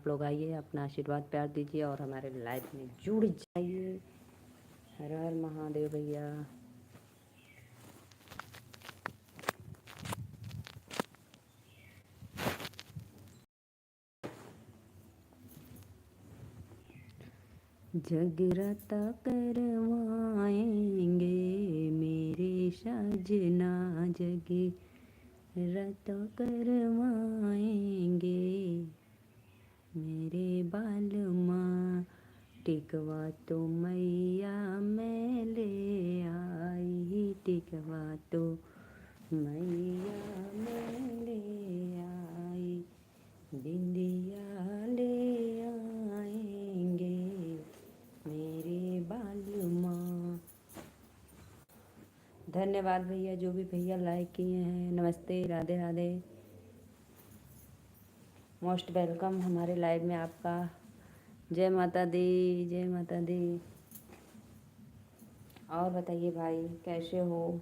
लोग आइए, अपना आशीर्वाद प्यार दीजिए और हमारे लाइफ में जुड़ जाइए। हर हर महादेव भैया। जगराता करवाएंगे मेरे साजना, जगराता करवाएंगे मेरे बालमा, टिकवा तो मैया मैं ले आई, टिकवा तो मैया मैं ले आई, बिंदिया ले आएंगे मेरे बालमा। धन्यवाद भैया, जो भी भैया लाइक किए हैं। नमस्ते, राधे राधे, मोस्ट वेलकम हमारे लाइव में आपका। जय माता दी, जय माता दी। और बताइए भाई, कैसे हो?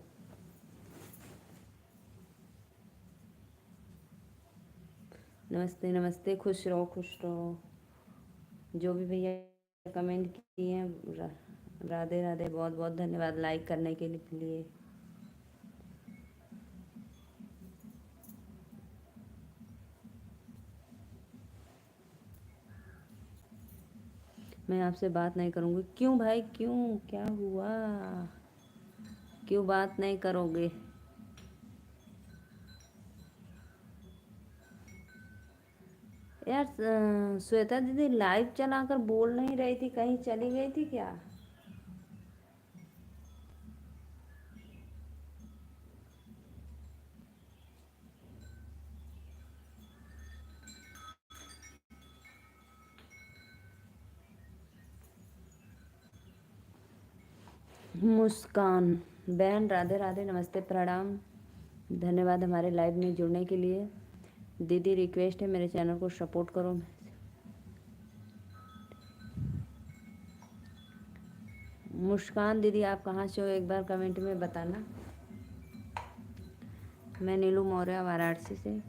नमस्ते नमस्ते, खुश रहो खुश रहो। जो भी भैया कमेंट किए हैं, राधे राधे, बहुत बहुत धन्यवाद लाइक करने के लिए। मैं आपसे बात नहीं करूँगी। क्यों भाई, क्यों, क्या हुआ? क्यों बात नहीं करोगे? यार श्वेता दीदी लाइव चलाकर बोल नहीं रही थी, कहीं चली गई थी क्या? मुस्कान बहन, राधे राधे, नमस्ते, प्रणाम, धन्यवाद हमारे लाइव में जुड़ने के लिए। दीदी रिक्वेस्ट है, मेरे चैनल को सपोर्ट करो। मुस्कान दीदी आप कहाँ से हो, एक बार कमेंट में बताना। मैं नीलू मौर्य, वाराणसी से।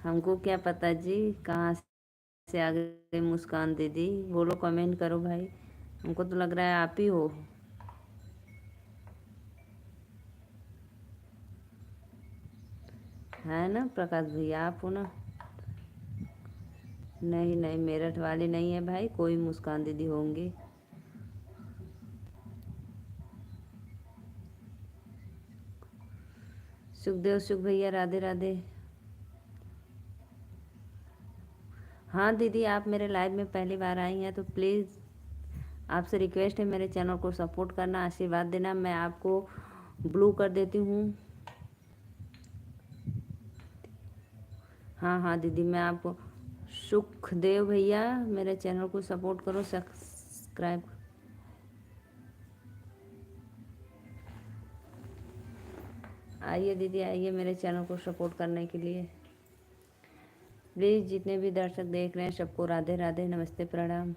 हमको क्या पता जी, कहाँ से आ गई मुस्कान दीदी? बोलो, कमेंट करो भाई, हमको तो लग रहा है आप ही हो। है ना प्रकाश भैया, आप हो ना? नहीं नहीं, मेरठ वाली नहीं है भाई, कोई मुस्कान दीदी होंगी। सुखदेव सुख भैया, राधे राधे। हाँ दीदी, आप मेरे लाइव में पहली बार आई हैं तो प्लीज़ आपसे रिक्वेस्ट है, मेरे चैनल को सपोर्ट करना, आशीर्वाद देना। मैं आपको ब्लू कर देती हूँ। हाँ हाँ दीदी, मैं आपको, सुखदेव भैया मेरे चैनल को सपोर्ट करो, सब्सक्राइब। आइए दीदी, आइए मेरे चैनल को सपोर्ट करने के लिए। प्लीज़ जितने भी दर्शक देख रहे हैं सबको राधे राधे, नमस्ते, प्रणाम।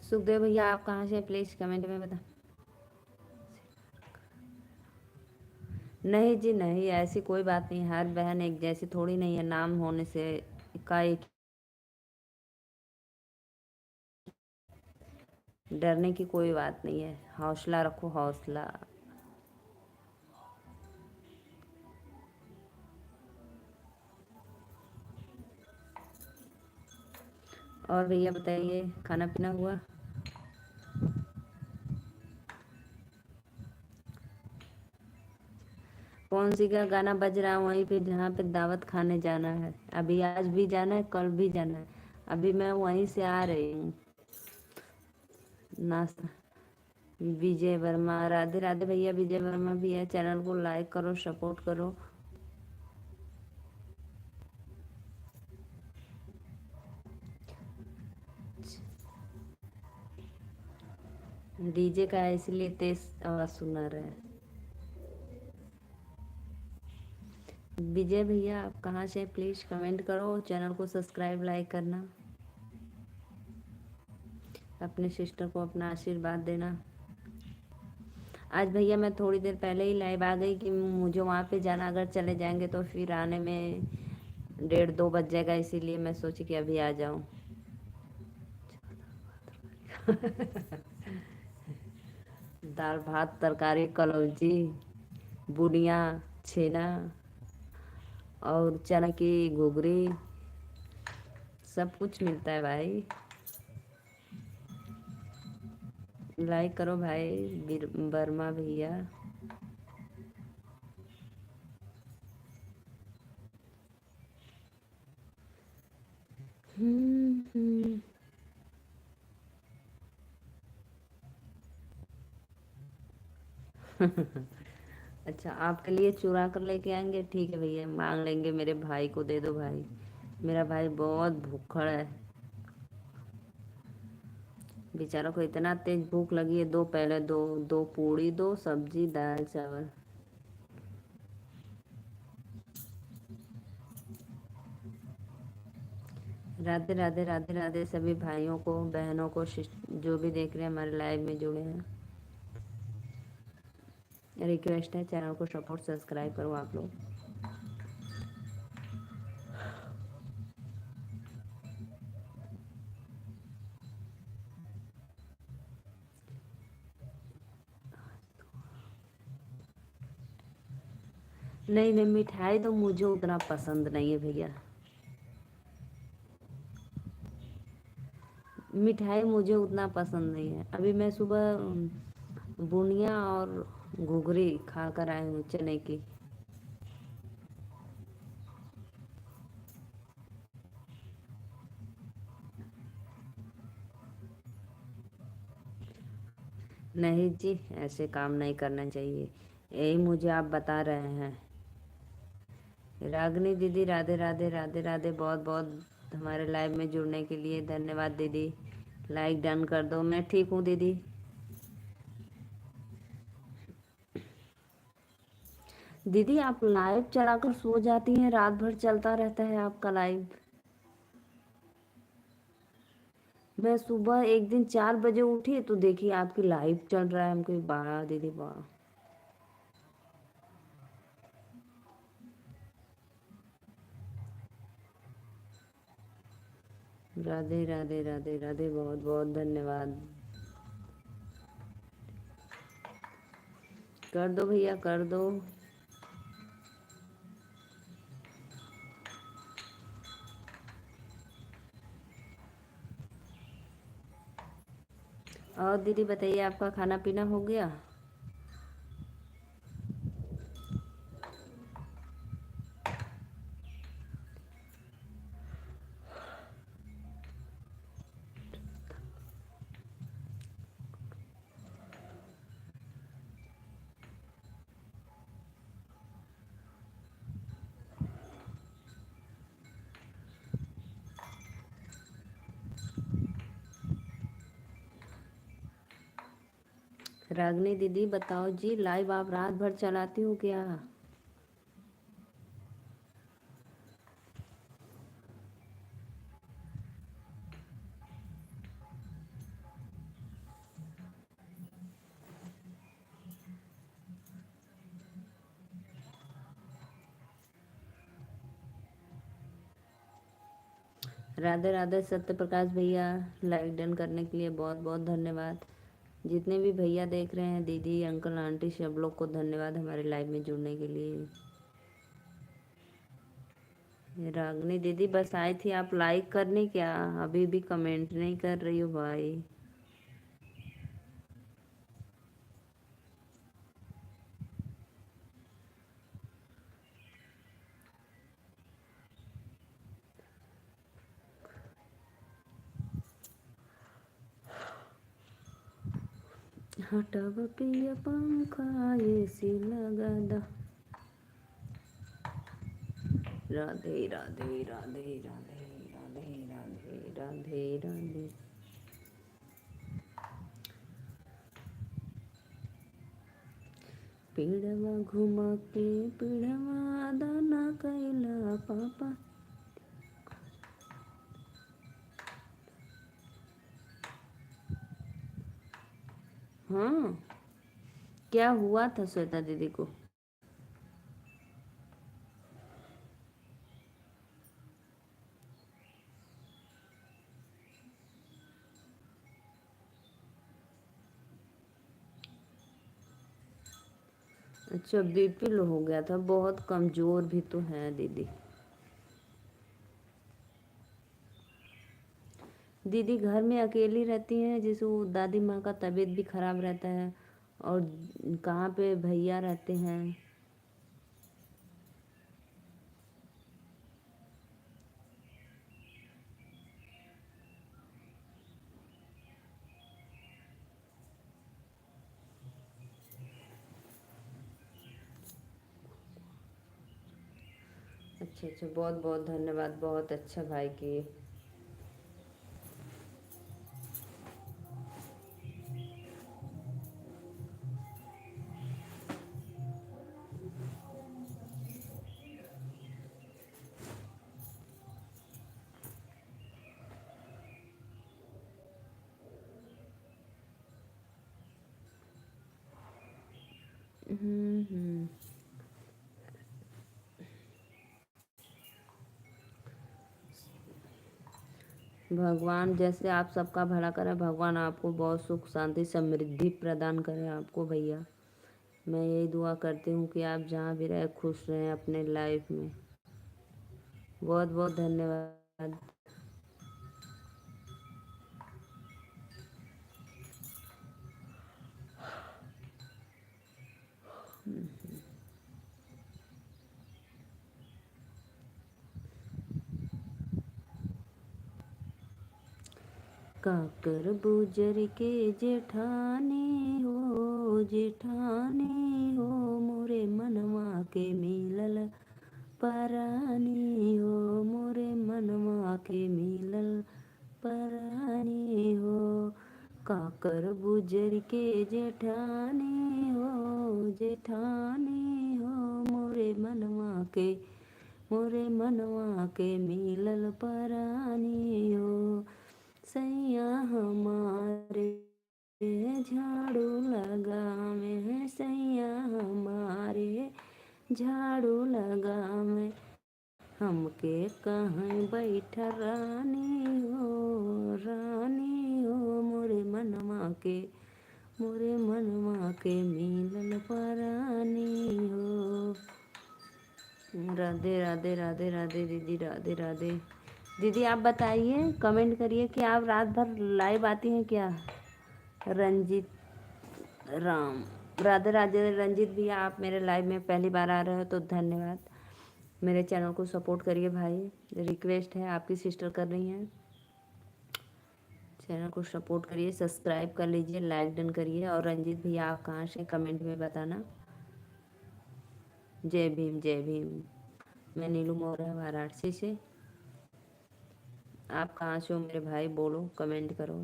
सुखदेव भैया आप कहाँ से, प्लीज़ कमेंट में बता। नहीं जी नहीं, ऐसी कोई बात नहीं। हर बहन एक जैसी थोड़ी नहीं है, नाम होने से का एक। डरने की कोई बात नहीं है, हौसला रखो, हौसला। और भैया बताइए, खाना पीना हुआ? कौन सी का गाना बज रहा है वहीं पे जहाँ पे दावत खाने जाना है? अभी आज भी जाना है, कल भी जाना है। अभी मैं वहीं से आ रही हूँ। नाश्ता। विजय वर्मा, राधे राधे भैया, विजय वर्मा भी है, चैनल को लाइक करो, सपोर्ट करो। डीजे का है इसलिए तेज आवाज सुना रहे हैं। विजय भैया आप कहाँ से, प्लीज कमेंट करो, चैनल को सब्सक्राइब लाइक करना। अपने सिस्टर को अपना आशीर्वाद देना। आज भैया मैं थोड़ी देर पहले ही लाइव आ गई कि मुझे वहाँ पे जाना, अगर चले जाएंगे तो फिर आने में 1:30-2 बज जाएगा, इसीलिए मैं सोची कि अभी आ जाऊँ। दाल भात तरकारी कलौजी बुनिया छेना और चना की घुघरी सब कुछ मिलता है भाई। लाइक करो भाई वर्मा भैया। हम्म। अच्छा आपके लिए चुरा कर लेके आएंगे, ठीक है भैया, मांग लेंगे, मेरे भाई को दे दो भाई, मेरा भाई बहुत भूखड़ है। बेचारा को इतना तेज भूख लगी है, दो पहले दो दो पूड़ी दो सब्जी दाल चावल। राधे राधे राधे राधे सभी भाइयों को बहनों को जो भी देख रहे हैं हमारे लाइव में जुड़े हैं। रिक्वेस्ट है चैनल को सपोर्ट सब्सक्राइब करो आप लोग। नहीं नहीं, मिठाई तो मुझे उतना पसंद नहीं है भैया। मिठाई मुझे उतना पसंद नहीं है। अभी मैं सुबह बुनिया और घुघरी खा कर आई हूँ चने की। नहीं जी, ऐसे काम नहीं करना चाहिए, यही मुझे आप बता रहे हैं। रागनी दीदी राधे राधे राधे राधे, बहुत बहुत हमारे लाइव में जुड़ने के लिए धन्यवाद दीदी। लाइक डन कर दो। मैं ठीक हूँ दीदी। दीदी आप लाइव चलाकर सो जाती हैं, रात भर चलता रहता है आपका लाइव। मैं सुबह एक दिन 4 बजे उठी तो देखी आपकी लाइव चल रहा है, हमको वाह दीदी वाह। राधे राधे राधे राधे, बहुत बहुत धन्यवाद। कर दो भैया कर दो। और दीदी बताइए आपका खाना पीना हो गया। रागनी दीदी बताओ जी, लाइव आप रात भर चलाती हो क्या। राधे राधे सत्य प्रकाश भैया, लाइक डन करने के लिए बहुत बहुत धन्यवाद। जितने भी भैया देख रहे हैं, दीदी अंकल आंटी सब लोग को धन्यवाद हमारे लाइव में जुड़ने के लिए। रागनी दीदी बस आई थी आप लाइक करने, क्या अभी भी कमेंट नहीं कर रही हो भाई। हटब पिया पंखा एसी लगा दा। राधे राधे राधे राधे राधे राधे राधे राधे। पीड़वा घुम के पीड़वा दाना कैला पापा। हाँ, क्या हुआ था श्वेता दीदी को? अच्छा, बीपी लो हो गया था, बहुत कमजोर भी तो है दीदी। दीदी घर में अकेली रहती हैं, जैसे वो दादी माँ का तबीयत भी खराब रहता है। और कहाँ पे भैया रहते हैं। अच्छा अच्छा, बहुत बहुत धन्यवाद, बहुत अच्छा भाई किए। हम्म। भगवान जैसे आप सबका भला करे, भगवान आपको बहुत सुख शांति समृद्धि प्रदान करे आपको भैया। मैं यही दुआ करती हूँ कि आप जहाँ भी रहे खुश रहें अपने लाइफ में। बहुत बहुत धन्यवाद। काकर बुजर के जेठानी हो, जेठानी हो, मोरे मनवा के मिलल परानी हो, मोरे मनवा के मिलल परानी हो। काकर बुजर के जेठानी हो, जेठानी हो, मोरे मनवा के मिलल परानी हो। सैया हमारे झाड़ू लगावे हैं, सैया हमारे झाड़ू लगावे, हमके कहीं बैठा रानी हो, रानी हो, मोरे मनवा के मिलल परानी हो। राधे राधे राधे राधे दीदी, राधे राधे। दीदी आप बताइए, कमेंट करिए कि आप रात भर लाइव आती हैं क्या? रंजीत राम, राधे राधे रंजीत भैया, आप मेरे लाइव में पहली बार आ रहे हो तो धन्यवाद। मेरे चैनल को सपोर्ट करिए भाई, रिक्वेस्ट है, आपकी सिस्टर कर रही हैं। चैनल को सपोर्ट करिए, सब्सक्राइब कर लीजिए, लाइक डन करिए। और रंजीत भैया आप कहाँ से, कमेंट में बताना। जय भीम जय भीम। मैं नीलू मौर्य वाराणसी से। आप कहाँ से हो मेरे भाई, बोलो, कमेंट करो।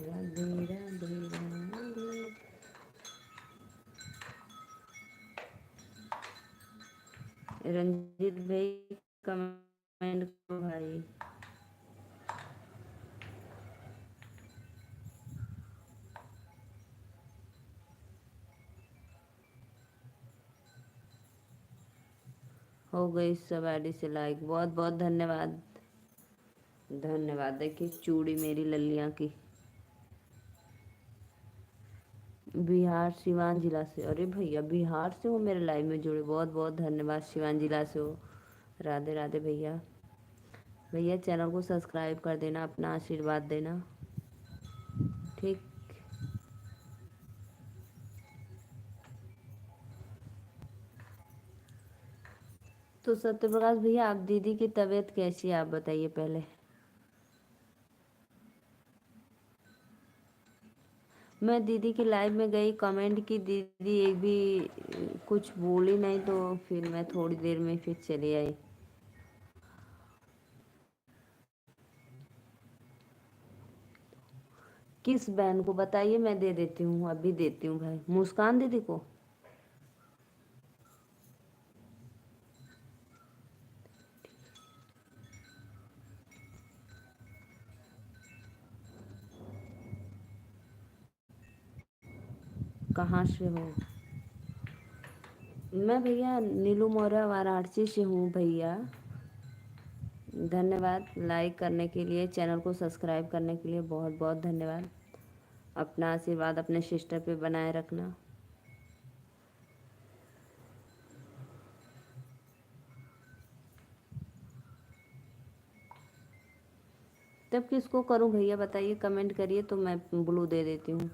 राधे राधे राधे। रंजीत भाई कमेंट करो भाई। हो गई सब आईडी से लाइक, बहुत बहुत धन्यवाद। धन्यवाद। देखिए चूड़ी मेरी लल्लियाँ की, बिहार सिवान जिला से। अरे भैया बिहार से हो, मेरे लाइव में जुड़े, बहुत बहुत धन्यवाद। सिवान जिला से हो। राधे राधे भैया। भैया चैनल को सब्सक्राइब कर देना, अपना आशीर्वाद देना, ठीक। तो सत्यप्रकाश भैया, आप दीदी की तबीयत कैसी है आप बताइए पहले। मैं दीदी के लाइव में गई, कमेंट की, दीदी एक भी कुछ बोली नहीं, तो फिर मैं थोड़ी देर में फिर चली आई। किस बहन को बताइए, मैं दे देती हूँ, अभी देती हूँ भाई, मुस्कान दीदी को। कहाँ से हो? मैं भैया नीलू मौर्य वाराणसी से हूँ भैया। धन्यवाद लाइक करने के लिए, चैनल को सब्सक्राइब करने के लिए बहुत बहुत धन्यवाद। अपना आशीर्वाद अपने सिस्टर पे बनाए रखना। तब किसको करूं भैया बताइए, कमेंट करिए तो मैं ब्लू दे देती हूँ।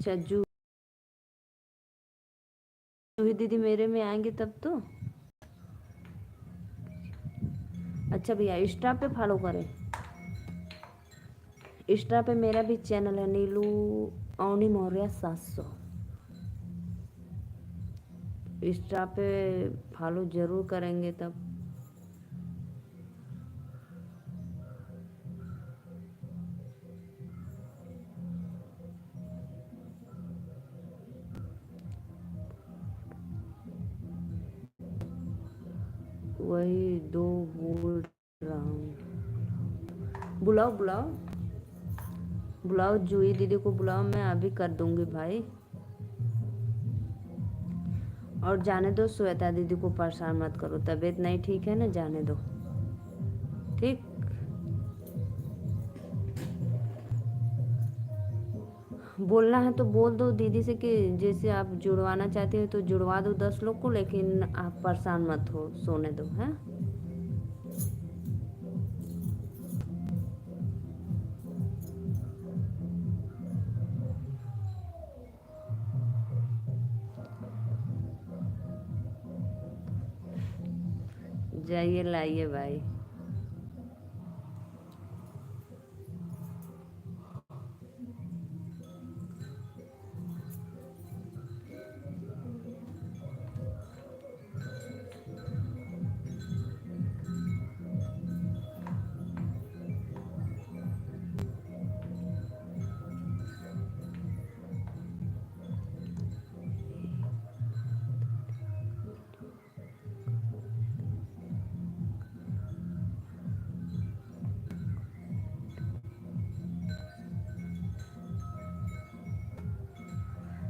अच्छा जूही दीदी मेरे में आएंगे तब तो। अच्छा भैया इंस्टा पे फॉलो करें। इंस्टा पे मेरा भी चैनल है नीलू अवनी मौर्य 700। इंस्टा पे फॉलो जरूर करेंगे तब। वही दो बोल रहा हूँ। बुलाओ बुलाओ बुलाओ, जूही दीदी को बुलाओ, मैं अभी कर दूंगी भाई। और जाने दो, श्वेता दीदी को परेशान मत करो, तबीयत नहीं ठीक है ना, जाने दो ठीक। बोलना है तो बोल दो दीदी से कि जैसे आप जुड़वाना चाहती हो तो जुड़वा दो 10 लोग को, लेकिन आप परेशान मत हो, सोने दो हैं। जाइए लाइए भाई।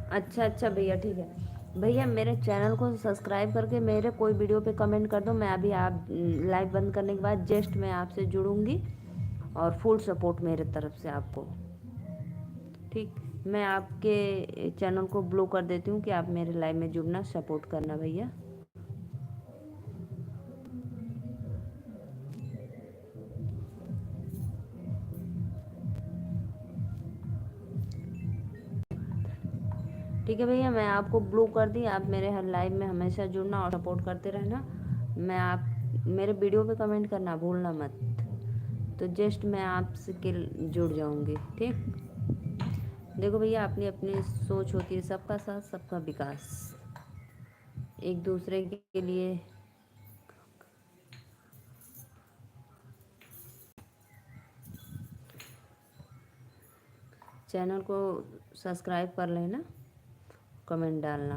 अच्छा अच्छा भैया ठीक है। भैया मेरे चैनल को सब्सक्राइब करके मेरे कोई वीडियो पे कमेंट कर दो, मैं अभी आप लाइव बंद करने के बाद जस्ट मैं आपसे जुड़ूंगी और फुल सपोर्ट मेरे तरफ से आपको। ठीक, मैं आपके चैनल को ब्लू कर देती हूँ कि आप मेरे लाइव में जुड़ना, सपोर्ट करना भैया। ठीक है भैया, मैं आपको ब्लू कर दी, आप मेरे हर लाइव में हमेशा जुड़ना और सपोर्ट करते रहना। मैं आप मेरे वीडियो पे कमेंट करना भूलना मत, तो जस्ट मैं आपसे के जुड़ जाऊंगी ठीक। देखो भैया अपनी अपनी सोच होती है, सबका साथ सबका विकास, एक दूसरे के लिए। चैनल को सब्सक्राइब कर लेना, कमेंट डालना।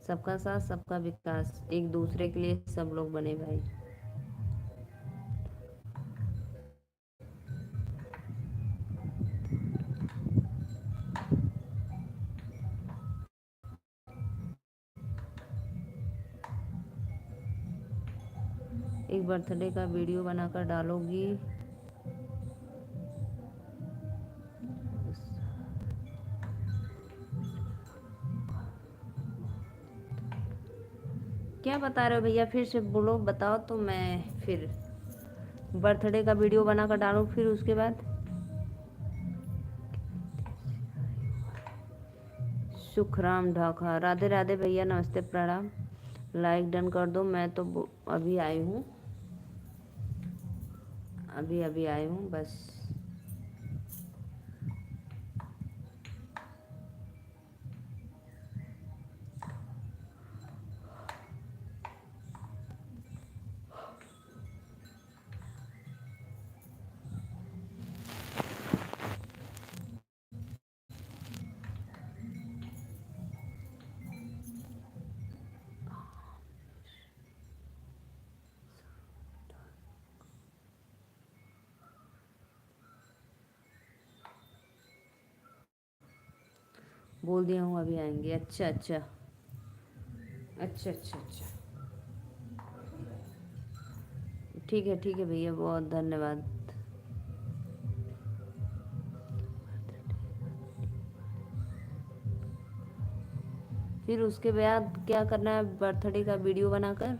सबका साथ सबका विकास, एक दूसरे के लिए सब लोग बने भाई। एक बर्थडे का वीडियो बनाकर डालोगी? क्या बता रहे हो भैया, फिर से बोलो, बताओ तो मैं फिर बर्थडे का वीडियो बनाकर डालूँ फिर उसके बाद। सुखराम ढाका, राधे राधे भैया, नमस्ते प्रणाम। लाइक डन कर दो, मैं तो अभी आई हूँ, अभी अभी आई हूँ बस। बोल दिया हूँ अभी आएंगे। अच्छा अच्छा। अच्छा अच्छा अच्छा। ठीक है भैया, बहुत धन्यवाद। फिर उसके बाद क्या करना है, बर्थडे का वीडियो बनाकर?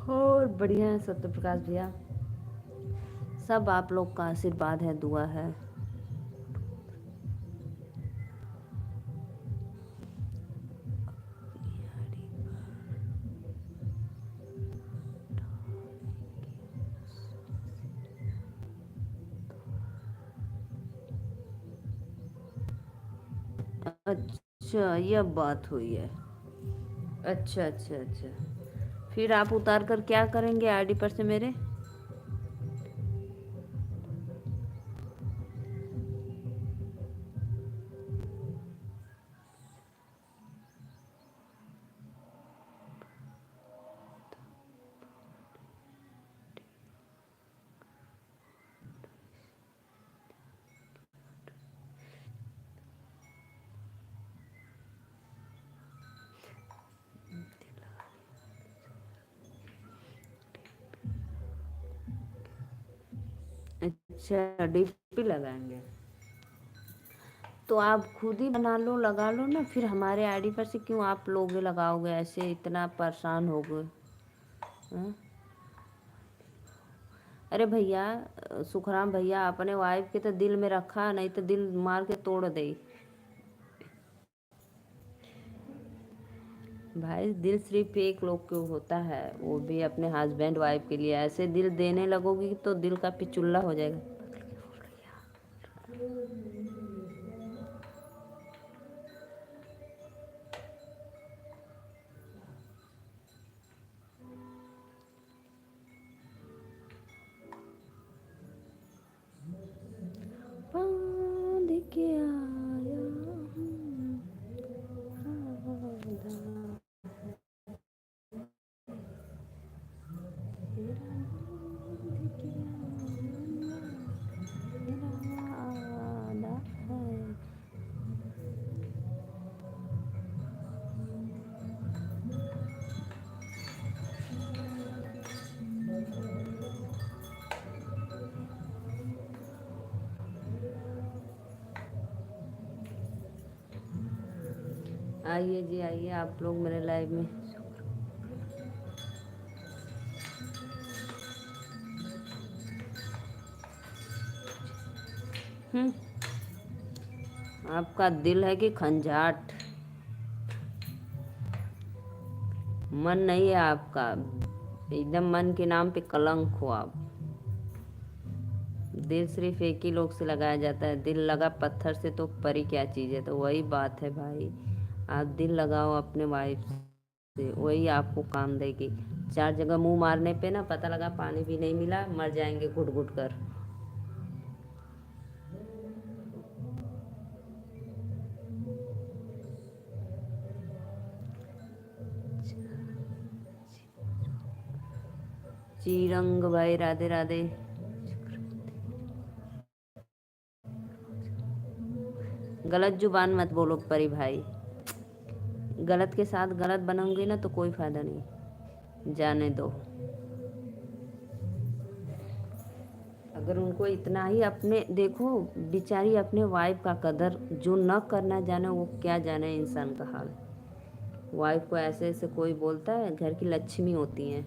और बढ़िया है सत्य प्रकाश भैया, सब आप लोग का आशीर्वाद है, दुआ है। अच्छा, यह बात हुई है। अच्छा अच्छा अच्छा। फिर आप उतार कर क्या करेंगे आईडी पर से मेरे? अच्छा, डीपी लगाएंगे तो आप खुद ही बना लो, लगा लो ना, फिर हमारे आईडी पर से क्यों आप लोग लगाओगे, ऐसे इतना परेशान हो गए? हाँ? अरे भैया, सुखराम भैया, अपने वाइफ के तो दिल में रखा, नहीं तो दिल मार के तोड़ दे। भाई दिल सिर्फ एक लोग को होता है, वो भी अपने हस्बैंड वाइफ के लिए। ऐसे दिल देने लगोगी तो दिल का पिचुल्ला हो जाएगा। बांध के आया हूँ, वादा है। आइए जी, आइए आप लोग मेरे लाइव में। आपका दिल है कि खंजाट? मन नहीं है आपका, एकदम मन के नाम पे कलंक हो आप। दिल सिर्फ एक ही लोग से लगाया जाता है, दिल लगा पत्थर से तो परी क्या चीज़ है। तो वही बात है भाई, आप दिल लगाओ अपने वाइफ से, वही आपको काम देगी। चार जगह मुंह मारने पे ना, पता लगा पानी भी नहीं मिला, मर जाएंगे घुट घुट कर। चीरंग भाई, राधे राधे। गलत जुबान मत बोलो परी भाई, गलत के साथ गलत बनोगे ना तो कोई फायदा नहीं, जाने दो। अगर उनको इतना ही अपने, देखो बेचारी अपने वाइफ का कदर जो न करना जाने, वो क्या जाने इंसान का हाल। वाइफ को ऐसे ऐसे कोई बोलता है, घर की लक्ष्मी होती हैं।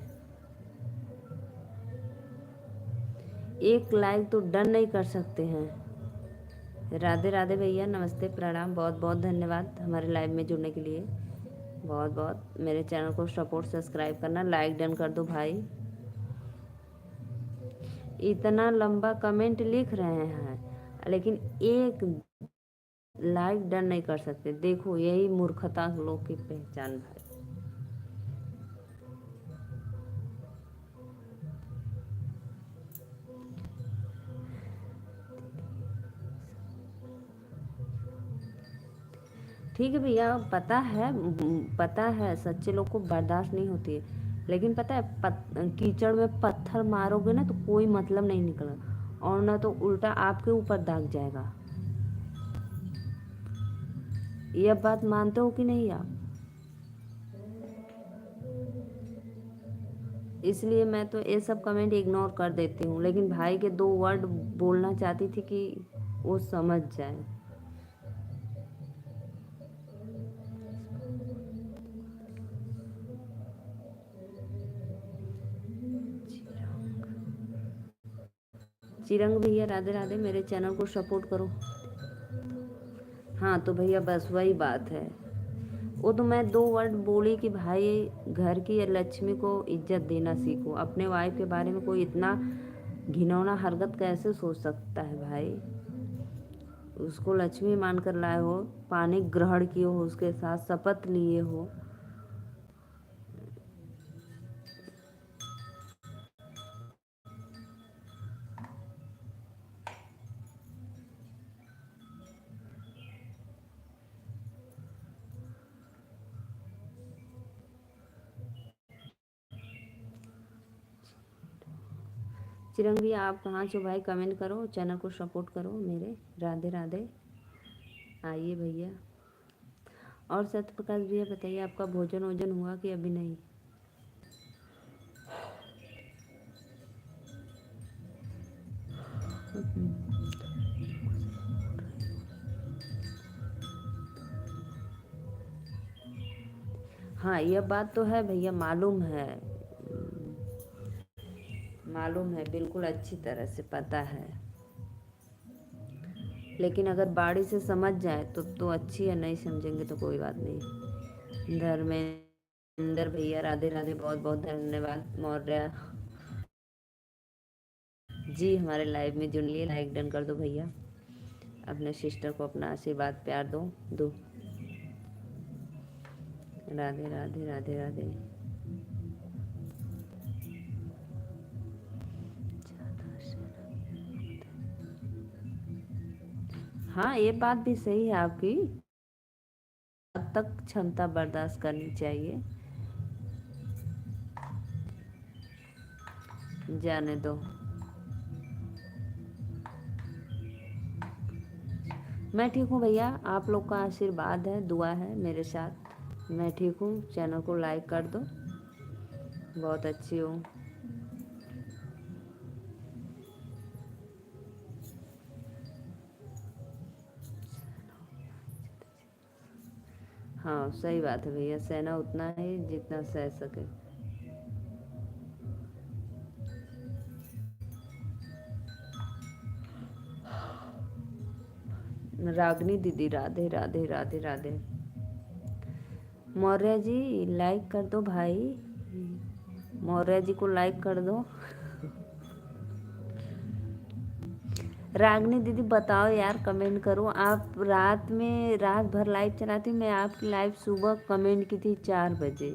एक लाइक तो डन नहीं कर सकते हैं। राधे राधे भैया, नमस्ते, प्रणाम, बहुत बहुत धन्यवाद हमारे लाइव में जुड़ने के लिए। बहुत बहुत मेरे चैनल को सपोर्ट, सब्सक्राइब करना, लाइक डन कर दो भाई। इतना लंबा कमेंट लिख रहे हैं लेकिन एक लाइक डन नहीं कर सकते, देखो यही मूर्खता लोग की पहचान भाई। ठीक है भैया, पता है सच्चे लोग को बर्दाश्त नहीं होती है, लेकिन पता है कीचड़ में पत्थर मारोगे ना तो कोई मतलब नहीं निकला, और ना तो उल्टा आपके ऊपर दाग जाएगा। ये अब बात मानते हो कि नहीं आप? इसलिए मैं तो ये सब कमेंट इग्नोर कर देती हूँ, लेकिन भाई के 2 वर्ड बोलना चाहती थी कि वो समझ जाए। चिरंग भैया राधे राधे, मेरे चैनल को सपोर्ट करो। हाँ तो भैया बस वही बात है, वो तो मैं 2 वर्ड बोली कि भाई घर की लक्ष्मी को इज्जत देना सीखो। अपने वाइफ के बारे में कोई इतना घिनौना हरकत कैसे सोच सकता है भाई? उसको लक्ष्मी मानकर लाए हो, पानी ग्रहण किए हो, उसके साथ शपथ लिए हो। चिरंग भैया आप कहाँ छो भाई? कमेंट करो, चैनल को सपोर्ट करो मेरे। राधे राधे। आइए भैया। और सत्य प्रकाश भैया बताइए, आपका भोजन वोजन हुआ कि अभी नहीं? हाँ यह बात तो है भैया, मालूम है बिल्कुल, अच्छी तरह से पता है। लेकिन अगर बाड़ी से समझ जाए तो अच्छी है, नहीं समझेंगे तो कोई बात नहीं। धर्मेंद्र भैया राधे राधे, बहुत बहुत धन्यवाद। मौर्य जी हमारे लाइव में जुड़ लिए, लाइक डन कर दो भैया। अपने सिस्टर को अपना आशीर्वाद प्यार दो। राधे राधे राधे राधे। हाँ ये बात भी सही है आपकी, हद तक क्षमता बर्दाश्त करनी चाहिए। जाने दो। मैं ठीक हूँ भैया, आप लोग का आशीर्वाद है, दुआ है मेरे साथ। मैं ठीक हूँ, चैनल को लाइक कर दो। बहुत अच्छी हूँ। हाँ सही बात है भैया, सहना उतना ही जितना सह सके। रागनी दीदी राधे राधे राधे राधे। मौर्य जी लाइक कर दो भाई, मौर्य जी को लाइक कर दो। रागनी दीदी बताओ यार, कमेंट करो। आप रात भर लाइव चलाती, मैं आपकी लाइव सुबह कमेंट की थी 4 बजे।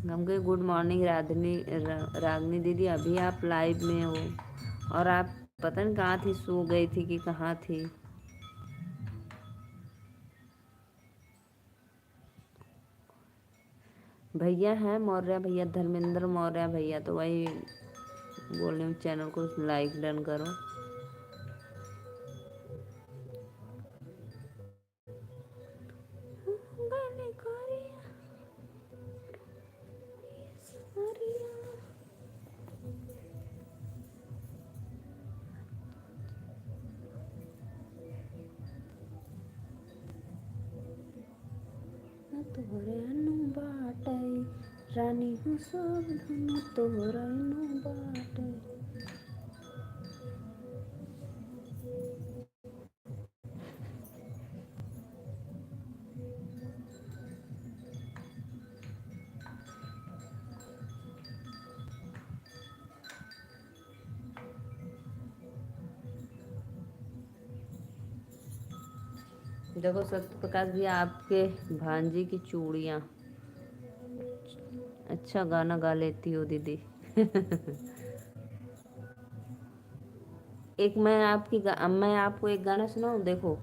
हम कहे गुड मॉर्निंग रागनी दीदी, अभी आप लाइव में हो और आप पता नहीं कहाँ थी, सो गई थी कि कहाँ थी। भैया हैं मौर्य भैया, धर्मेंद्र मौर्य भैया, तो वही बोल रही हूँ, चैनल को लाइक डन करो। तोहरे अनु बाटे रानी हूँ, सब धन तोहरे अनु बाटे। देखो सत्य प्रकाश भैया, आपके भांजी की चूड़ियाँ, अच्छा गाना गा लेती हो दीदी। मैं आपको एक गाना सुनाऊँ, देखो।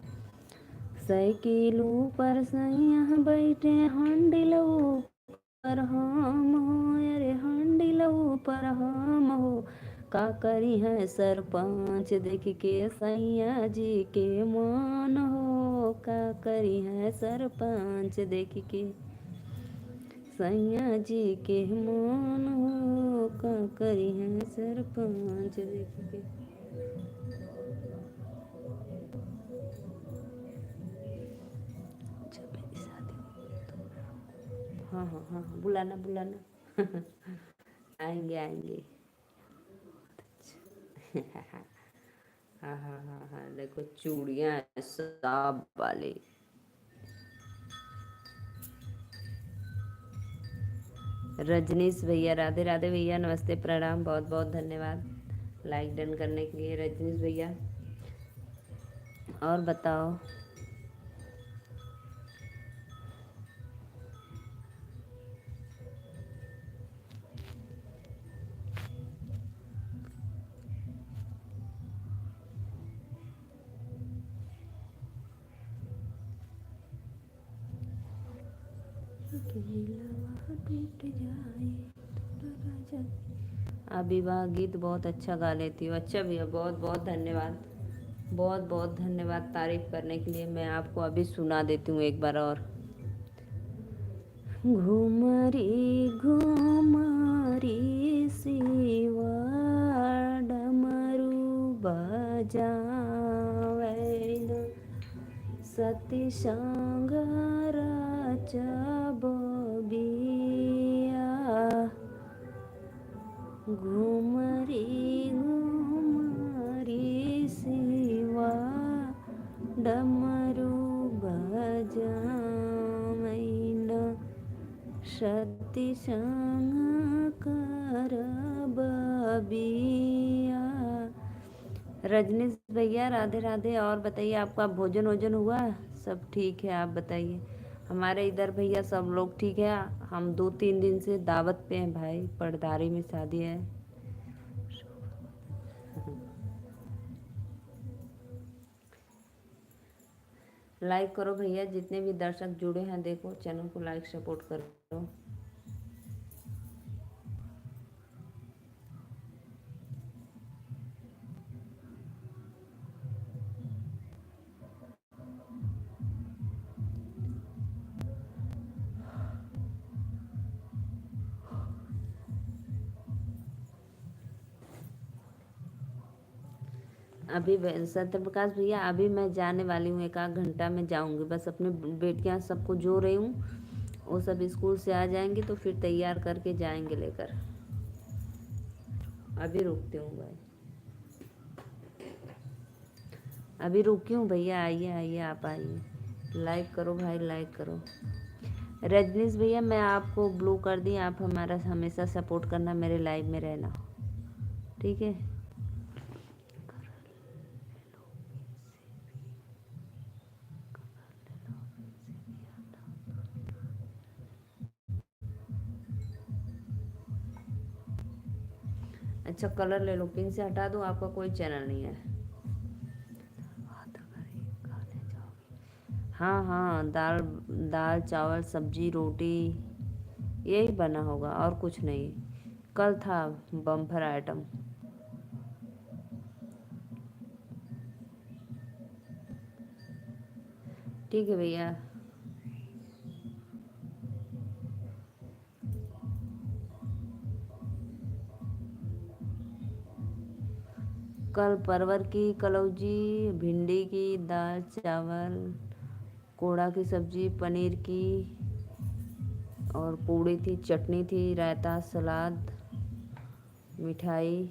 साइकिल ऊपर सैया बैठे हंडिल ऊपर हम हो, अरे हंडिल ऊपर हम हो। का करी है सरपंच देख के सैया जी के मान हो, का करी है सरपंच देख के सैया जी के मान हो, का करी है सरपंच देख के। हाँ हाँ हाँ हाँ, बुलाना बुलाना। आएंगे आएंगे। हाँ हाँ हाँ हाँ, देखो चूड़ियाँ हैं सांप वाली। रजनीश भैया राधे राधे भैया, नमस्ते प्रणाम, बहुत बहुत धन्यवाद लाइक डन करने के लिए रजनीश भैया। और बताओ। आप विवाह गीत बहुत अच्छा गा लेती हो। अच्छा भैया, बहुत बहुत धन्यवाद, बहुत बहुत धन्यवाद तारीफ करने के लिए। मैं आपको अभी सुना देती हूँ एक बार और। घुमरी घुमरी शिवा डमरू बजावेन, सती संघराचा बबिया। घुमरी घुमरी शिवा डमरू बजावेन, सती संघकर बबिया। रजनीश भैया राधे राधे। और बताइए, आपका भोजन वोजन हुआ? सब ठीक है, आप बताइए। हमारे इधर भैया सब लोग ठीक है। हम 2-3 दिन से दावत पे हैं भाई, पड़दारी में शादी है। लाइक करो भैया, जितने भी दर्शक जुड़े हैं देखो चैनल को लाइक सपोर्ट करो। अभी सत्य प्रकाश भैया, अभी मैं जाने वाली हूँ, 1 आध घंटा में जाऊंगी। बस अपने बेटियां सबको जो रही हूँ, वो सब स्कूल से आ जाएंगी तो फिर तैयार करके जाएंगे लेकर। अभी रुकती हूँ भाई, अभी रुकी हूँ भैया। आइए आइए, आप आइए, लाइक करो भाई, लाइक करो। रजनीश भैया, मैं आपको ब्लू कर दी, आप हमारा हमेशा सपोर्ट करना, मेरे लाइव में रहना, ठीक है। अच्छा, कलर ले लो, पिन से हटा दूँ, आपका कोई चैनल नहीं है। हाँ हाँ, दाल दाल चावल सब्जी रोटी यही बना होगा और कुछ नहीं। कल था बम्फर आइटम। ठीक है भैया। कल परवर की कलौजी, भिंडी की दाल चावल, कोड़ा की सब्जी, पनीर की, और पूड़ी थी, चटनी थी, रायता, सलाद, मिठाई।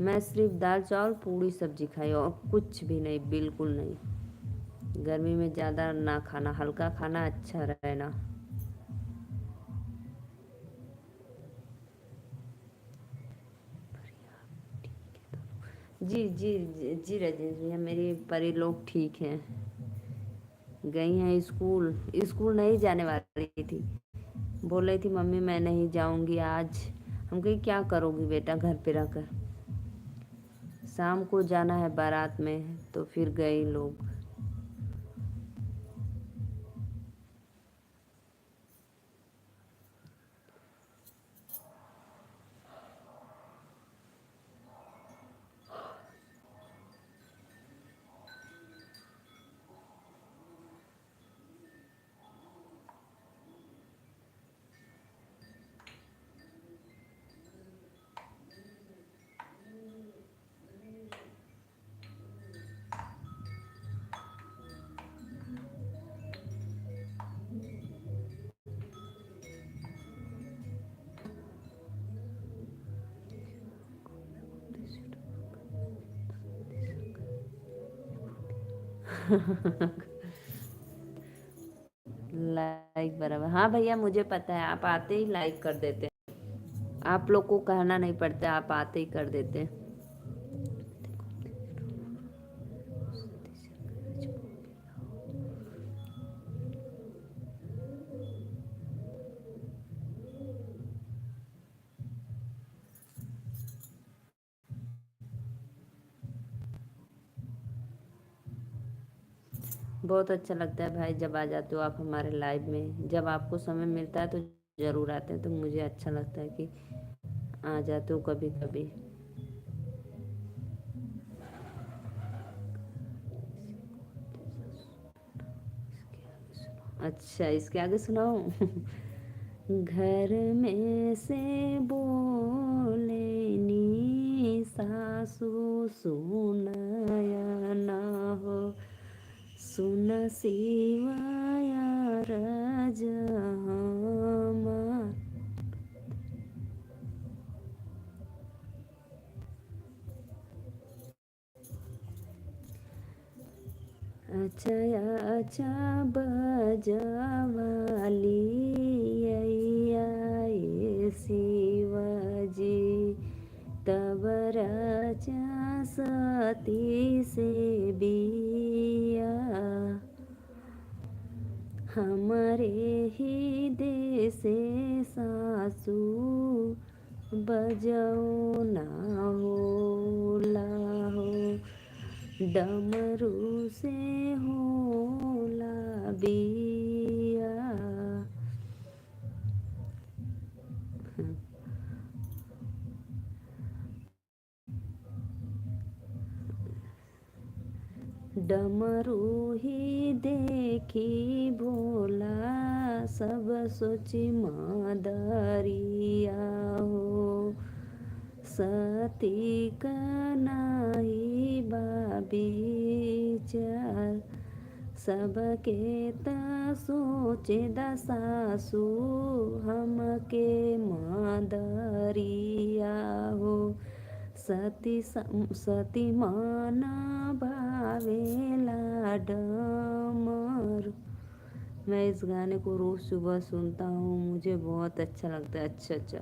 मैं सिर्फ दाल चावल पूड़ी सब्जी खाई और कुछ भी नहीं, बिल्कुल नहीं। गर्मी में ज़्यादा ना खाना, हल्का खाना अच्छा रहना। जी जी जी, जी राजेश भैया, मेरी परी लोग ठीक हैं, गई हैं स्कूल। स्कूल नहीं जाने वाली थी, बोल रही थी मम्मी मैं नहीं जाऊंगी आज। हम कही क्या करोगी बेटा घर पे रहकर। शाम को जाना है बारात में, तो फिर गए लोग। लाइक बराबर, हाँ भैया मुझे पता है, आप आते ही लाइक कर देते हैं। आप लोग को कहना नहीं पड़ता, आप आते ही कर देते हैं। बहुत अच्छा लगता है भाई जब आ जाते हो आप हमारे लाइव में। जब आपको समय मिलता है तो जरूर आते हैं, तो मुझे अच्छा लगता है कि आ जाते हो कभी कभी। अच्छा, इसके आगे सुनाऊं? घर में से बोले नी सासू, सुनाया ना हो, सुन सिवाया रज हमार। अच्छा अच्छा बजवाली ये शिवजी, तब राजा सती से बिया, हमारे ही देश सासू बजाओ ना होला हो, डमरू से होला बिया। डमरू ही देखी भोला, सब सोची मादरिया हो, सती का नाही बाबीचार, सबके त सोचे दसासू, हमके मादरिया हो, सती माना भावेला डमर। मैं इस गाने को रोज सुबह सुनता हूँ, मुझे बहुत अच्छा लगता है। अच्छा अच्छा,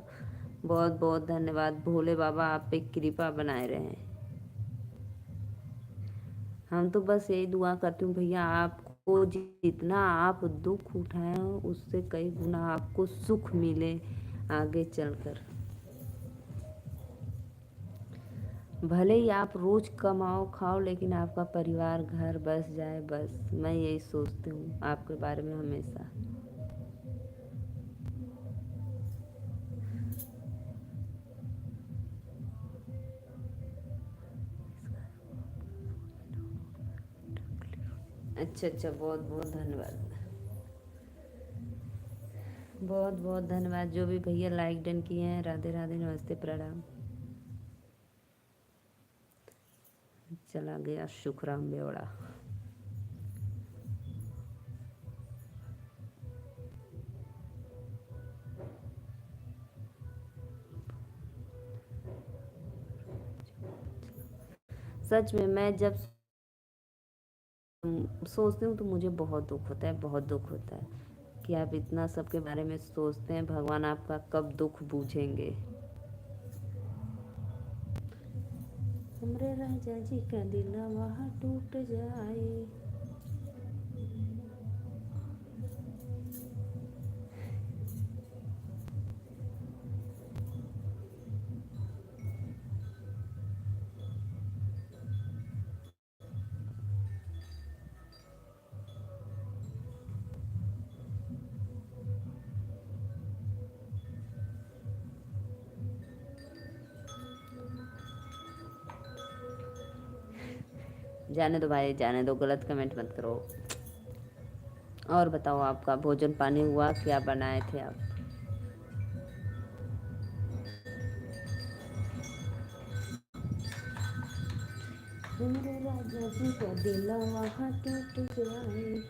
बहुत बहुत धन्यवाद। भोले बाबा आप पे कृपा बनाए रहे। हम तो बस यही दुआ करती हूँ भैया, आपको जितना आप दुख उठाए हो उससे कई गुना आपको सुख मिले आगे चलकर। भले ही आप रोज कमाओ खाओ, लेकिन आपका परिवार घर बस जाए, बस मैं यही सोचती हूँ आपके बारे में हमेशा। अच्छा अच्छा, बहुत बहुत धन्यवाद। बहुत बहुत धन्यवाद जो भी भैया लाइक डन किए हैं। राधे राधे, नमस्ते, प्रणाम। चला गया सुखराम बेवड़ा। सच में मैं जब सोचती हूँ तो मुझे बहुत दुख होता है, बहुत दुख होता है कि आप इतना सबके बारे में सोचते हैं। भगवान आपका कब दुख बूझेंगे। हमरे राजा जी का दिलवा टूट जाए। जाने दो भाई, जाने दो, गलत कमेंट मत करो। और बताओ, आपका भोजन पानी हुआ? क्या बनाए थे आप? मेरे राजा जी का दिलवा टूट जाए।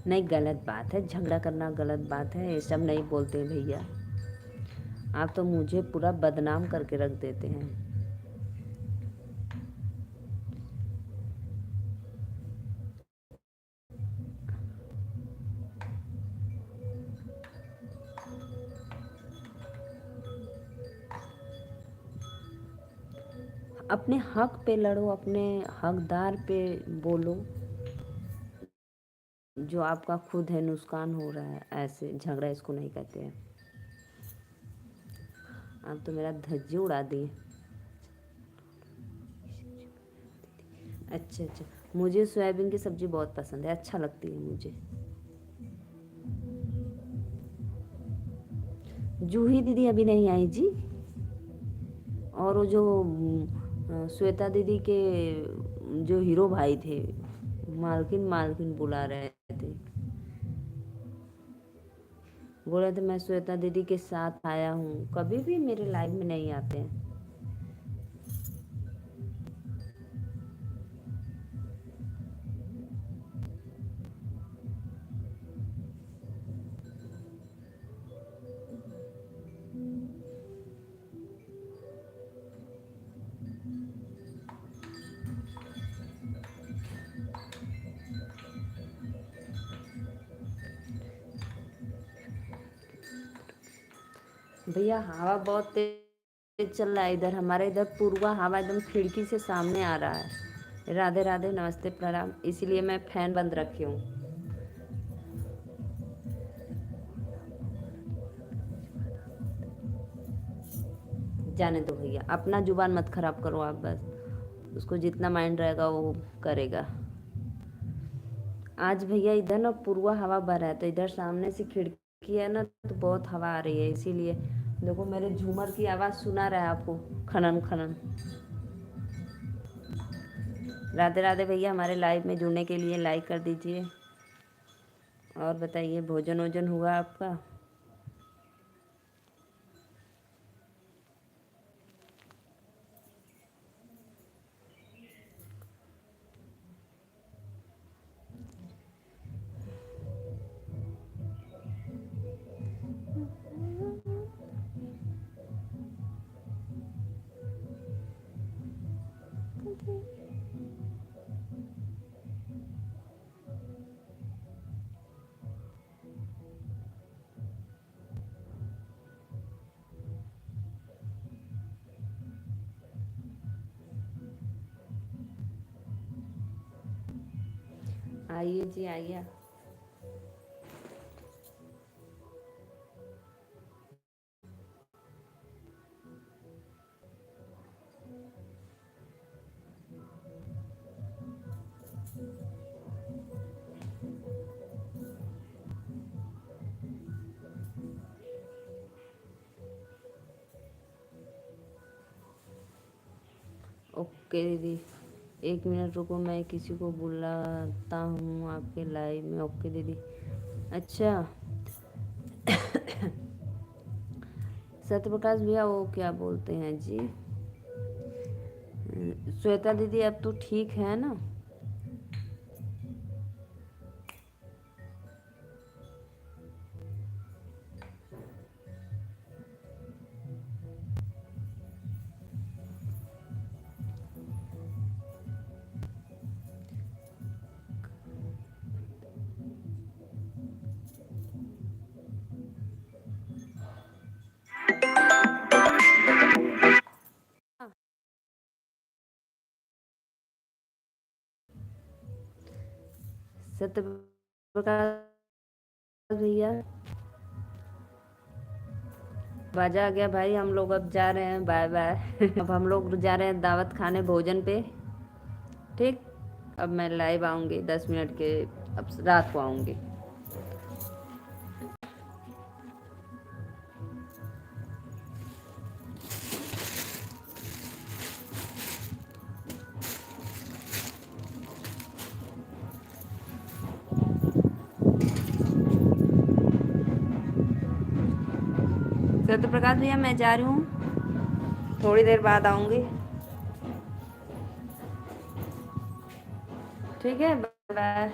नहीं, गलत बात है, झगड़ा करना गलत बात है, ये सब नहीं बोलते हैं भैया। आप तो मुझे पूरा बदनाम करके रख देते हैं। अपने हक पे लड़ो, अपने हकदार पे बोलो। जो आपका खुद है नुकसान हो रहा है, ऐसे झगड़ा इसको नहीं कहते हैं। आप तो मेरा धज्जी उड़ा दिए। अच्छा अच्छा, मुझे सोयाबीन की सब्जी बहुत पसंद है, अच्छा लगती है मुझे। जूही दीदी अभी नहीं आई जी। और वो जो श्वेता दीदी के जो हीरो भाई थे, मालकिन मालकिन बुला रहे थे। बोल रहे थे मैं श्वेता दीदी के साथ आया हूँ, कभी भी मेरे लाइफ में नहीं आते हैं। भैया हवा बहुत तेज चल रहा है इधर, हमारे इधर पूर्वा हवा एकदम खिड़की से सामने आ रहा है। राधे राधे, नमस्ते, प्रणाम। इसीलिए मैं फैन बंद रखी हूँ। जाने दो भैया, अपना जुबान मत खराब करो आप बस। उसको जितना माइंड रहेगा वो करेगा। आज भैया इधर ना पूर्वा हवा बह रहा है, तो इधर सामने से खिड़की है ना, तो बहुत हवा आ रही है, इसीलिए देखो मेरे झूमर की आवाज़ सुना रहा है आपको, खनन खनन। राधे राधे भैया, हमारे लाइव में जुड़ने के लिए लाइक कर दीजिए। और बताइए, भोजन वोजन हुआ आपका? आइए जी, आइए। ओके दीदी, 1 मिनट रुको, मैं किसी को बुलाता हूँ आपके लाइव में। ओके दीदी। अच्छा, सत्यप्रकाश भैया, वो क्या बोलते हैं जी, श्वेता दीदी अब तो ठीक है ना? सत्यप्रकाश भैया, बाजा आ गया भाई, हम लोग अब जा रहे हैं, बाय बाय। अब हम लोग जा रहे हैं दावत खाने, भोजन पे। ठीक। अब मैं लाइव आऊंगी 10 मिनट के, अब रात को आऊंगी। सत्य प्रकाश भैया मैं जा रही हूँ, थोड़ी देर बाद आऊंगी। ठीक है, बाय बाय।